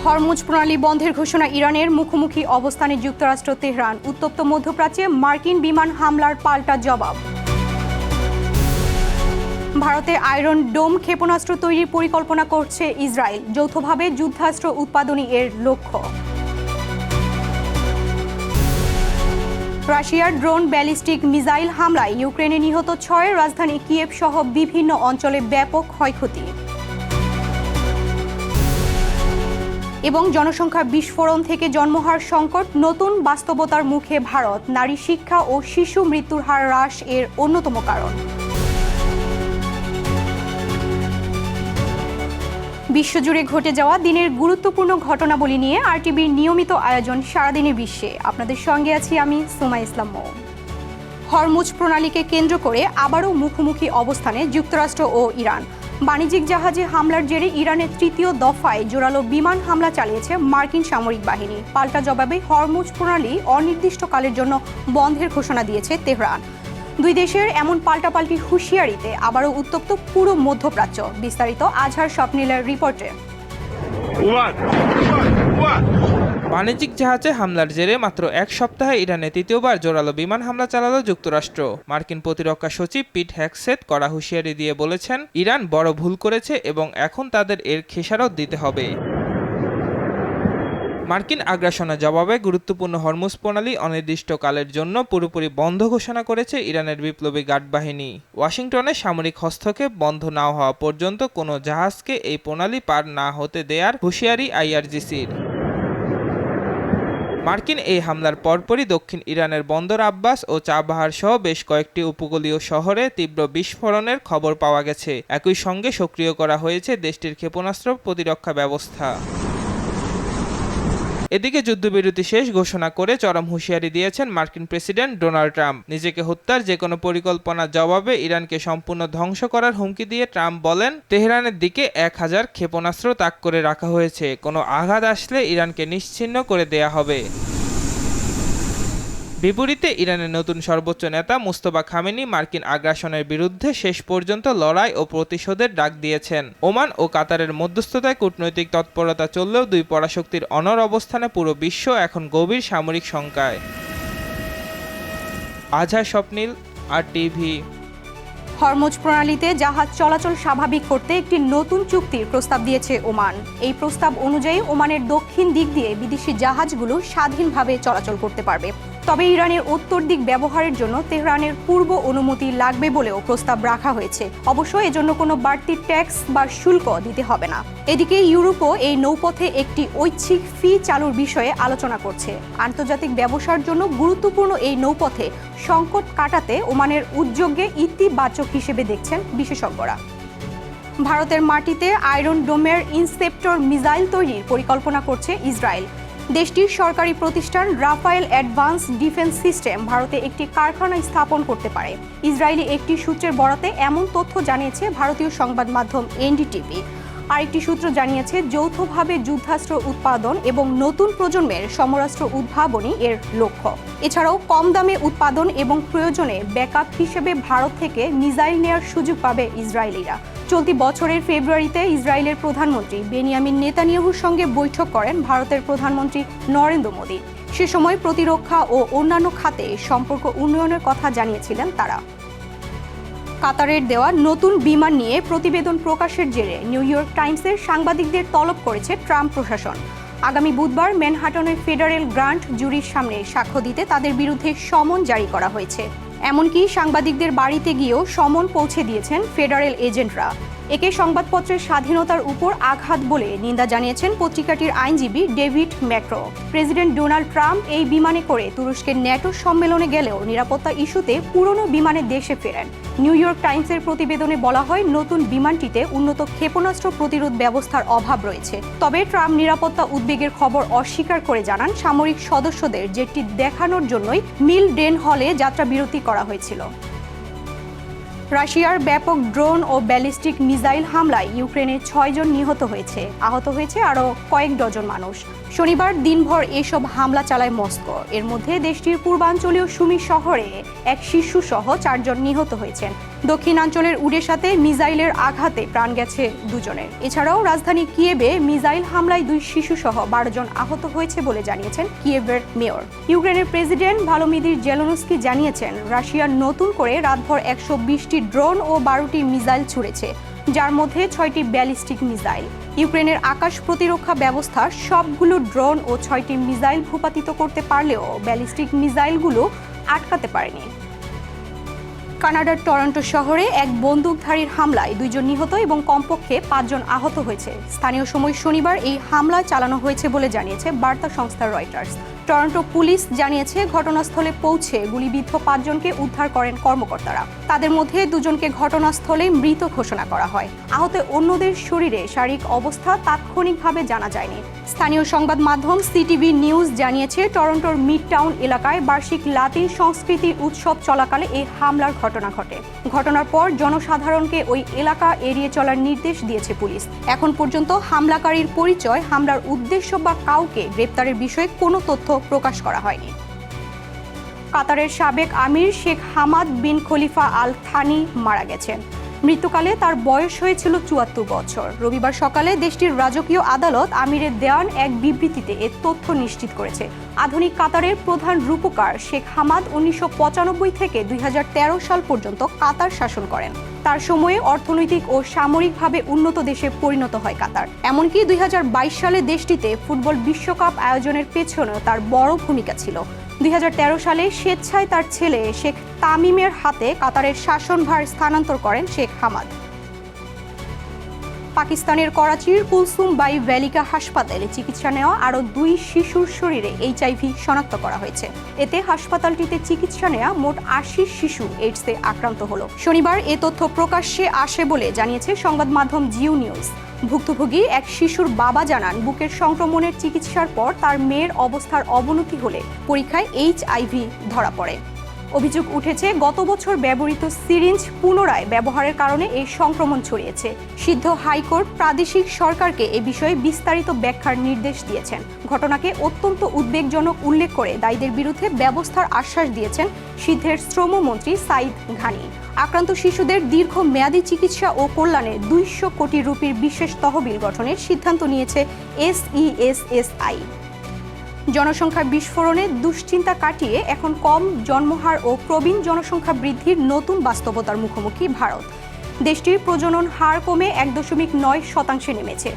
Hormuz প্রণালী বন্ধের ঘোষণা ইরানের মুখোমুখি অবস্থানে যুক্তরাষ্ট্র তেহরান। উত্তপ্ত মধ্যপ্রাচ্যে মার্কিন বিমান হামলার পাল্টা জবাব। ভারতে আয়রন ডোম ক্ষেপণাস্ত্র তৈরির পরিকল্পনা করছে ইসরায়েল। যৌথভাবে যুদ্ধাস্ত্র উৎপাদনই এর লক্ষ্য। রাশিয়ার ড্রোন ব্যালিস্টিক মিসাইল হামলায় ইউক্রেনে নিহত 6, রাজধানী কিয়েভ সহ বিভিন্ন অঞ্চলে ব্যাপক ক্ষয়ক্ষতি। এবং জনসংখ্যার বিস্ফোরণ থেকে জন্মহার সংকট, নতুন বাস্তবতার মুখে ভারত। নারী শিক্ষা ও শিশু মৃত্যুর হার হ্রাস এর অন্যতম কারণ। বিশ্বজুড়ে ঘটে যাওয়া দিনের গুরুত্বপূর্ণ ঘটনাবলী নিয়ে আরটিভির নিয়মিত আয়োজন সারাদিনের বিশ্বে। আপনাদের সঙ্গে আছি আমি সুমা ইসলাম মৌ। হরমুজ প্রণালীকে কেন্দ্র করে আবারও মুখোমুখি অবস্থানে যুক্তরাষ্ট্র ও ইরান। বাণিজ্যিক জাহাজে হামলার জেরে ইরানের তৃতীয় দফায় জোরালো বিমান হামলা চালিয়েছে মার্কিন সামরিক বাহিনী। পাল্টা জবাবে হরমুজ প্রণালী অনির্দিষ্টকালের জন্য বন্ধের ঘোষণা দিয়েছে তেহরান। দুই দেশের এমন পাল্টাপাল্টি হুঁশিয়ারিতে আবারও উত্তপ্ত পুরো মধ্যপ্রাচ্য। বিস্তারিত আজহার স্বপ্নিলের রিপোর্টে। বাণিজ্যিক জাহাজে হামলার জেরে মাত্র এক সপ্তাহে ইরানে তৃতীয়বার জোরালো বিমান হামলা চালালো যুক্তরাষ্ট্র। মার্কিন প্রতিরক্ষা সচিব পিট হেগসেথ কড়া হুঁশিয়ারি দিয়ে বলেছেন, ইরান বড় ভুল করেছে এবং এখন তাদের এর খেসারত দিতে হবে। মার্কিন আগ্রাসনের জবাবে গুরুত্বপূর্ণ হরমুজ প্রণালী অনির্দিষ্টকালের জন্য পুরোপুরি বন্ধ ঘোষণা করেছে ইরানের বিপ্লবী গার্ড বাহিনী। ওয়াশিংটনে সামরিক হস্তক্ষেপ বন্ধ না হওয়া পর্যন্ত কোনো জাহাজকে এই প্রণালী পার না হতে দেয়ার হুঁশিয়ারি আইআরজিসির। মার্কিন এই হামলার পরপরই দক্ষিণ ইরানের বন্দর আব্বাস ও চাবাহার সহ বেশ কয়েকটি উপকূলীয় শহরে তীব্র বিস্ফোরণের খবর পাওয়া গেছে। একই সঙ্গে সক্রিয় করা হয়েছে দেশটির ক্ষেপণাস্ত্র প্রতিরক্ষা ব্যবস্থা। এদিকে যুদ্ধবিরতি শেষ ঘোষণা করে চরম হুঁশিয়ারি দিয়েছেন মার্কিন প্রেসিডেন্ট ডোনাল্ড ট্রাম্প। নিজেকে হত্যার যে কোনো পরিকল্পনার জবাবে ইরানকে সম্পূর্ণ ধ্বংস করার হুমকি দিয়ে ট্রাম্প বলেন, তেহরানের দিকে 1000 ক্ষেপণাস্ত্র তাক করে রাখা হয়েছে। কোনো আঘাত আসলে ইরানকে নিশ্চিহ্ন করে দেয়া হবে। বিপরীতে ইরানের নতুন সর্বোচ্চ নেতা মুস্তফা খামেনি মার্কিন আগ্রাসনের বিরুদ্ধে শেষ পর্যন্ত লড়াই ও প্রতিশোধের ডাক দিয়েছেন। ওমান ও কাতারের মধ্যস্থতায় কূটনৈতিক তৎপরতা চললেও দুই পরাশক্তির অনড় অবস্থানে পুরো বিশ্ব এখন গভীর সামরিক শঙ্কায়। আজহার স্বপ্নিল, আরটিভি। হরমুজ প্রণালীতে জাহাজ চলাচল স্বাভাবিক করতে একটি নতুন চুক্তির প্রস্তাব দিয়েছে ওমান। এই প্রস্তাব অনুযায়ী ওমানের দক্ষিণ দিক দিয়ে বিদেশি জাহাজগুলো স্বাধীনভাবে চলাচল করতে পারবে। তবে ইরানের উত্তর দিক ব্যবহারের জন্য তেহরানের পূর্ব অনুমতি লাগবে বলেও প্রস্তাব রাখা হয়েছে। অবশ্য এজন্য কোনো বাড়তি ট্যাক্স বা শুল্ক দিতে হবে না। এদিকে ইউরোপও এই নৌপথে একটি ঐচ্ছিক ফি চালুর বিষয়ে আলোচনা করছে। আন্তর্জাতিক ব্যবসার জন্য গুরুত্বপূর্ণ এই নৌপথে সংকট কাটাতে ওমানের উদ্যোগকে ইতিবাচক হিসেবে দেখছেন বিশেষজ্ঞরা। ভারতের মাটিতে আয়রন ডোমের ইনসেপ্টর মিসাইল তৈরির পরিকল্পনা করছে ইসরায়েল। দেশটির সরকারি প্রতিষ্ঠান রাফায়েল অ্যাডভান্স ডিফেন্স সিস্টেম ভারতে একটি কারখানা স্থাপন করতে পারে। ইসরায়েলি একটি সূত্রের বরাতে এমন তথ্য জানিয়েছে ভারতীয় সংবাদ মাধ্যম এনডিটিভি। আরেকটি সূত্র জানিয়েছে, যৌথভাবে যুদ্ধাস্ত্র উৎপাদন এবং নতুন প্রজন্মের সমরাস্ত্র উদ্ভাবনই এর লক্ষ্য। এছাড়াও কম দামে উৎপাদন এবং প্রয়োজনে ব্যাকআপ হিসেবে ভারত থেকে মিসাইল নেয়ার সুযোগ পাবে ইসরায়েলিরা। চলতি বছরের ফেব্রুয়ারিতে ইসরায়েলের প্রধানমন্ত্রী বেনিয়ামিন নেতানিয়াহুর সঙ্গে বৈঠক করেন ভারতের প্রধানমন্ত্রী নরেন্দ্র মোদী। সে সময় প্রতিরক্ষা ও অন্যান্য খাতে সম্পর্ক উন্নয়নের কথা জানিয়েছিলেন তারা। কাতারের দেওয়া নতুন বিমান নিয়ে প্রতিবেদন প্রকাশের জেরে নিউ ইয়র্ক টাইমসের সাংবাদিকদের তলব করেছে ট্রাম্প প্রশাসন। আগামী বুধবার ম্যানহাটনের ফেডারেল গ্র্যান্ড জুরির সামনে সাক্ষ্য দিতে তাদের বিরুদ্ধে সমন জারি করা হয়েছে। এমনকি সাংবাদিকদের বাড়িতে গিয়েও সমন পৌঁছে দিয়েছেন ফেডারেল এজেন্টরা। একে সংবাদপত্রের স্বাধীনতার উপর আঘাত বলে নিন্দা জানিয়েছেন পত্রিকাটির আইনজীবী David McCraw. President Donald Trump এই বিমানে করে তুরস্কের ন্যাটো সম্মেলনে গেলেও নিরাপত্তা ইস্যুতে পুরনো বিমানে দেশে ফেরেন। নিউ ইয়র্ক টাইমসের প্রতিবেদনে বলা হয়, নতুন বিমানটিতে উন্নত ক্ষেপণাস্ত্র প্রতিরোধ ব্যবস্থার অভাব রয়েছে। তবে ট্রাম্প নিরাপত্তা উদ্বেগের খবর অস্বীকার করে জানান, সামরিক সদস্যদের জেটটি দেখানোর জন্যই মিল ডেন হলে যাত্রা বিরতি করা হয়েছিল। রাশিয়ার ব্যাপক ড্রোন ও ব্যালিস্টিক মিসাইল হামলায় ইউক্রেনের 6 জন নিহত হয়েছে। আহত হয়েছে আরও কয়েক ডজন মানুষ। শনিবার দিনভর এসব হামলা চালায় মস্কো। এর মধ্যে দেশটির পূর্বাঞ্চলীয় সুমি শহরে এক শিশু সহ 4 জন নিহত হয়েছেন। দক্ষিণাঞ্চলের উডেসাতে মিসাইলের আঘাতে প্রাণ গেছে দুজনের। এছাড়াও রাজধানী কিয়েভে মিসাইল হামলায় 2 শিশুসহ 12 জন আহত হয়েছে বলে জানিয়েছেন কিয়েভের মেয়র। ইউক্রেনের প্রেসিডেন্ট ভলোদিমির জেলেনস্কি জানিয়েছেন, রাশিয়া নতুন করে রাতভর 120টি ড্রোন ও 12টি মিসাইল ছুড়েছে, যার মধ্যে 6টি ব্যালিস্টিক মিসাইল। ইউক্রেনের আকাশ প্রতিরক্ষা ব্যবস্থা সবগুলো ড্রোন ও 6টি মিসাইল ভূপাতিত করতে পারলেও ব্যালিস্টিক মিসাইলগুলো আটকাতে পারেনি। কানাডার টরন্টো শহরে এক বন্দুকধারীর হামলায় 2 জন নিহত এবং কমপক্ষে 5 জন আহত হয়েছে। স্থানীয় সময় শনিবার এই হামলা চালানো হয়েছে বলে জানিয়েছে বার্তা সংস্থা রয়টার্স। টরন্টো পুলিশ জানিয়েছে, ঘটনাস্থলে পৌঁছে গুলিবিদ্ধ 5 জনকে উদ্ধার করেন কর্মকর্তারা। তাদের মধ্যে 2 জনকে ঘটনাস্থলে মৃত ঘোষণা করা হয়। আহত অন্যদের শরীরে শারীরিক অবস্থা তাৎক্ষণিকভাবে জানা যায়নি। স্থানীয় সংবাদ মাধ্যম সিটিভি নিউজ জানিয়েছে, টরন্টোর মিড টাউন এলাকায় বার্ষিক লাতিন সংস্কৃতির উৎসব চলাকালে এই হামলার ঘটনা ঘটে। ঘটনার পর জনসাধারণকে ওই এলাকা এড়িয়ে চলার নির্দেশ দিয়েছে পুলিশ। এখন পর্যন্ত হামলাকারীর পরিচয়, হামলার উদ্দেশ্য বা কাউকে গ্রেপ্তারের বিষয়ে কোনো তথ্য প্রকাশ করা হয়নি। কাতারের সাবেক আমির শেখ হামাদ বিন খলিফা আল থানি মারা গেছেন। মৃত্যুকালে তার বয়স হয়েছিল 74 বছর। রবিবার সকালে দেশটির রাজকীয় আদালত আমিরের দেওয়ান এক বিবৃতিতে এ তথ্য নিশ্চিত করেছে। আধুনিক কাতারের প্রধান রূপকার শেখ হামাদ 1995 থেকে 2013 সাল পর্যন্ত কাতার শাসন করেন। তার সময়ে অর্থনৈতিক ও সামরিকভাবে উন্নত দেশে পরিণত হয় কাতার। এমনকি 2022 সালে দেশটিতে ফুটবল বিশ্বকাপ আয়োজনের পেছনেও তার বড় ভূমিকা ছিল। 2013 সালে স্বেচ্ছায় তার ছেলে শেখ তামিমের হাতে কাতারের শাসনভার স্থানান্তর করেন শেখ হামাদ। পাকিস্তানের করাচির কুলসুম বাই ভ্যালিকা হাসপাতালে চিকিৎসা নেওয়া আরও 2 শিশুর শরীরে এইচআইভি শনাক্ত করা হয়েছে। এতে হাসপাতালটিতে চিকিৎসা নেওয়া মোট 80 শিশু এইডসে আক্রান্ত হলো। শনিবার এ তথ্য প্রকাশ্যে আসে বলে জানিয়েছে সংবাদ মাধ্যম জিও নিউজ। ভুক্তভোগী এক শিশুর বাবা জানান, বুকের সংক্রমণের চিকিৎসার পর তার মেয়ের অবস্থার অবনতি হলে পরীক্ষায় এইচআইভি ধরা পড়ে। অভিযোগ উঠেছে, গত বছর ব্যবহৃত সিরিঞ্জ পুনরায় ব্যবহারের কারণে এই সংক্রমণ ছড়িয়েছে। সিদ্ধ হাইকোর্ট প্রাদেশিক সরকারকে এ বিষয়ে বিস্তারিত ব্যাখ্যার নির্দেশ দিয়েছেন। ঘটনাকে অত্যন্ত উদ্বেগজনক উল্লেখ করে দায়ীদের বিরুদ্ধে ব্যবস্থার আশ্বাস দিয়েছেন সিদ্ধের শ্রমমন্ত্রী সাইদ ঘানি। আক্রান্ত শিশুদের দীর্ঘমেয়াদী চিকিৎসা ও কল্যাণে 200 কোটি রুপির বিশেষ তহবিল গঠনের সিদ্ধান্ত নিয়েছে SESSI। জনসংখ্যার বিস্ফোরণে দুশ্চিন্তা কাটিয়ে এখন কম জন্মহার ও প্রবীণ জনসংখ্যা বৃদ্ধির নতুন বাস্তবতার মুখোমুখি ভারত। দেশটির প্রজনন হার কমে 1.9% নেমেছে।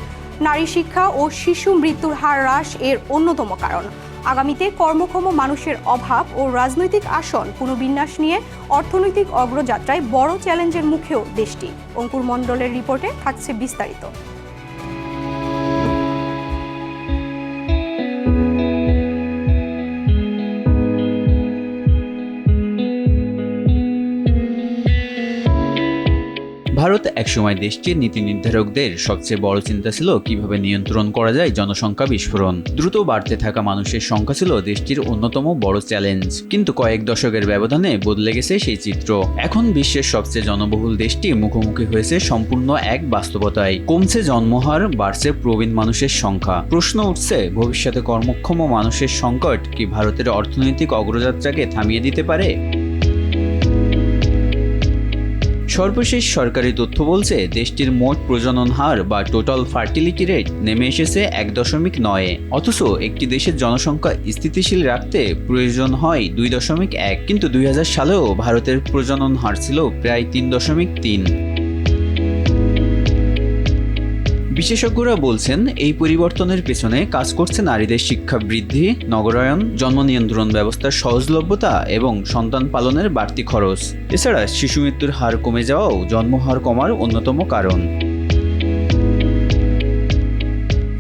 নারী শিক্ষা ও শিশু মৃত্যুর হার হ্রাস এর অন্যতম কারণ। আগামীতে কর্মক্ষম মানুষের অভাব ও রাজনৈতিক আসন পুনর্বিন্যাস নিয়ে অর্থনৈতিক অগ্রযাত্রায় বড় চ্যালেঞ্জের মুখেও দেশটি। অঙ্কুর মণ্ডলের রিপোর্টে থাকছে বিস্তারিত। ভারত একসময় দেশটির নীতি নির্ধারকদের সবচেয়ে বড় চিন্তা ছিল কিভাবে নিয়ন্ত্রণ করা যায় জনসংখ্যা বিস্ফোরণ। দ্রুত বাড়তে থাকা মানুষের সংখ্যা ছিল দেশটির অন্যতম বড় চ্যালেঞ্জ। কিন্তু কয়েক দশকের ব্যবধানে বদলে গেছে সেই চিত্র। এখন বিশ্বের সবচেয়ে জনবহুল দেশটি মুখোমুখি হয়েছে সম্পূর্ণ এক বাস্তবতায়। কমছে জন্মহার, বাড়ছে প্রবীণ মানুষের সংখ্যা। প্রশ্ন উঠছে, ভবিষ্যতে কর্মক্ষম মানুষের সংকট কি ভারতের অর্থনৈতিক অগ্রযাত্রাকে থামিয়ে দিতে পারে? সর্বশেষ সরকারি তথ্য বলছে, দেশটির মোট প্রজনন হার বা টোটাল ফার্টিলিটি রেট নেমে এসেছে 1.9। অথচ একটি দেশের জনসংখ্যা স্থিতিশীল রাখতে প্রয়োজন হয় 2.1। কিন্তু 2000 সালেও ভারতের প্রজনন হার ছিল প্রায় 3.3। বিশেষজ্ঞরা বলছেন, এই পরিবর্তনের পেছনে কাজ করছে নারীদের শিক্ষা বৃদ্ধি, নগরায়ন, জন্ম নিয়ন্ত্রণ ব্যবস্থার সহজলভ্যতা এবং সন্তান পালনের বাড়তি খরচ। এছাড়া শিশু মৃত্যুর হার কমে যাওয়াও জন্মহার কমার অন্যতম কারণ।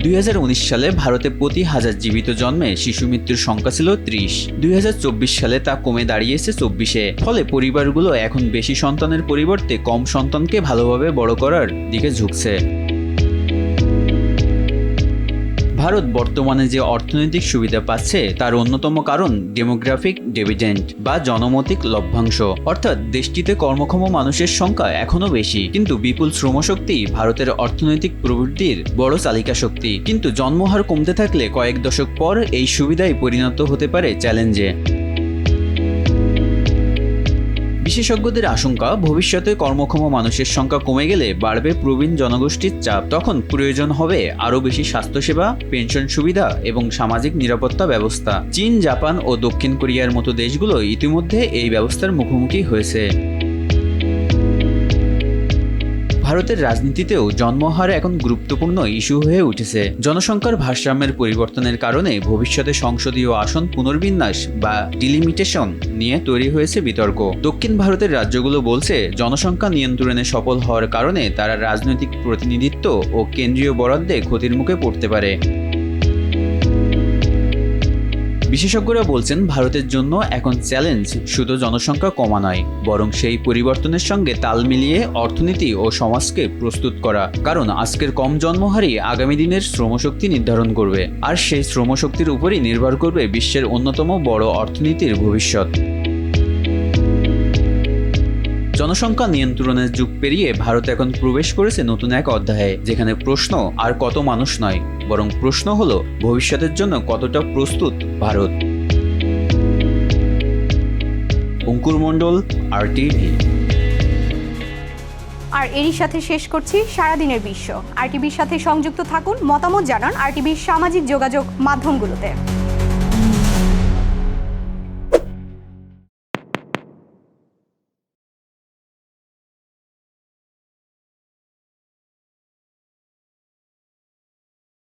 2019 সালে ভারতে প্রতি 1000 জীবিত জন্মে শিশু মৃত্যুর সংখ্যা ছিল 30। 2024 সালে তা কমে দাঁড়িয়েছে 24-এ। ফলে পরিবারগুলো এখন বেশি সন্তানের পরিবর্তে কম সন্তানকে ভালোভাবে বড় করার দিকে ঝুঁকছে। ভারত বর্তমানে যে অর্থনৈতিক সুবিধা পাচ্ছে তার অন্যতম কারণ ডেমোগ্রাফিক ডিভিডেন্ড বা জনমতিক লভ্যাংশ। অর্থাৎ দেশটিতে কর্মক্ষম মানুষের সংখ্যা এখনো বেশি, কিন্তু বিপুল শ্রমশক্তি ভারতের অর্থনৈতিক প্রবৃদ্ধির বড় চালিকা শক্তি। কিন্তু জন্মহার কমতে থাকলে কয়েক দশক পর এই সুবিধায় পরিণত হতে পারে চ্যালেঞ্জে। বিশেষজ্ঞদের আশঙ্কা, ভবিষ্যতে কর্মক্ষম মানুষের সংখ্যা কমে গেলে বাড়বে প্রবীণ জনগোষ্ঠীর চাপ। তখন প্রয়োজন হবে আরও বেশি স্বাস্থ্যসেবা, পেনশন সুবিধা এবং সামাজিক নিরাপত্তা ব্যবস্থা। চীন, জাপান ও দক্ষিণ কোরিয়ার মতো দেশগুলো ইতিমধ্যে এই ব্যবস্থার মুখোমুখি হয়েছে। ভারতের রাজনীতিতেও জন্মহার এখন গুরুত্বপূর্ণ ইস্যু হয়ে উঠেছে। জনসংখ্যার ভারসাম্যের পরিবর্তনের কারণে ভবিষ্যতে সংসদীয় আসন পুনর্বিন্যাস বা ডিলিমিটেশন নিয়ে তৈরি হয়েছে বিতর্ক। দক্ষিণ ভারতের রাজ্যগুলো বলছে, জনসংখ্যা নিয়ন্ত্রণে সফল হওয়ার কারণে তারা রাজনৈতিক প্রতিনিধিত্ব ও কেন্দ্রীয় বরাদ্দে ক্ষতির মুখে পড়তে পারে। বিশেষজ্ঞরা বলছেন, ভারতের জন্য এখন চ্যালেঞ্জ শুধু জনসংখ্যা কমা নয়, বরং সেই পরিবর্তনের সঙ্গে তাল মিলিয়ে অর্থনীতি ও সমাজকে প্রস্তুত করা। কারণ আজকের কম জন্মহারই আগামী দিনের শ্রমশক্তি নির্ধারণ করবে, আর সেই শ্রমশক্তির উপরই নির্ভর করবে বিশ্বের অন্যতম বড় অর্থনীতির ভবিষ্যৎ। জনসংখ্যা নিয়ন্ত্রণের যুগ পেরিয়ে ভারত এখন প্রবেশ করেছে নতুন এক অধ্যায়ে, যেখানে প্রশ্ন আর কত মানুষ নয়, বরং প্রশ্ন হলো ভবিষ্যতের জন্য কতটা প্রস্তুত ভারত। অঙ্কুর মণ্ডল, RTV। আর এরই সাথে শেষ করছি সারাদিনের বিশ্ব। RTVর সাথে সংযুক্ত থাকুন, মতামত জানান RTVর সামাজিক যোগাযোগ মাধ্যমগুলোতে।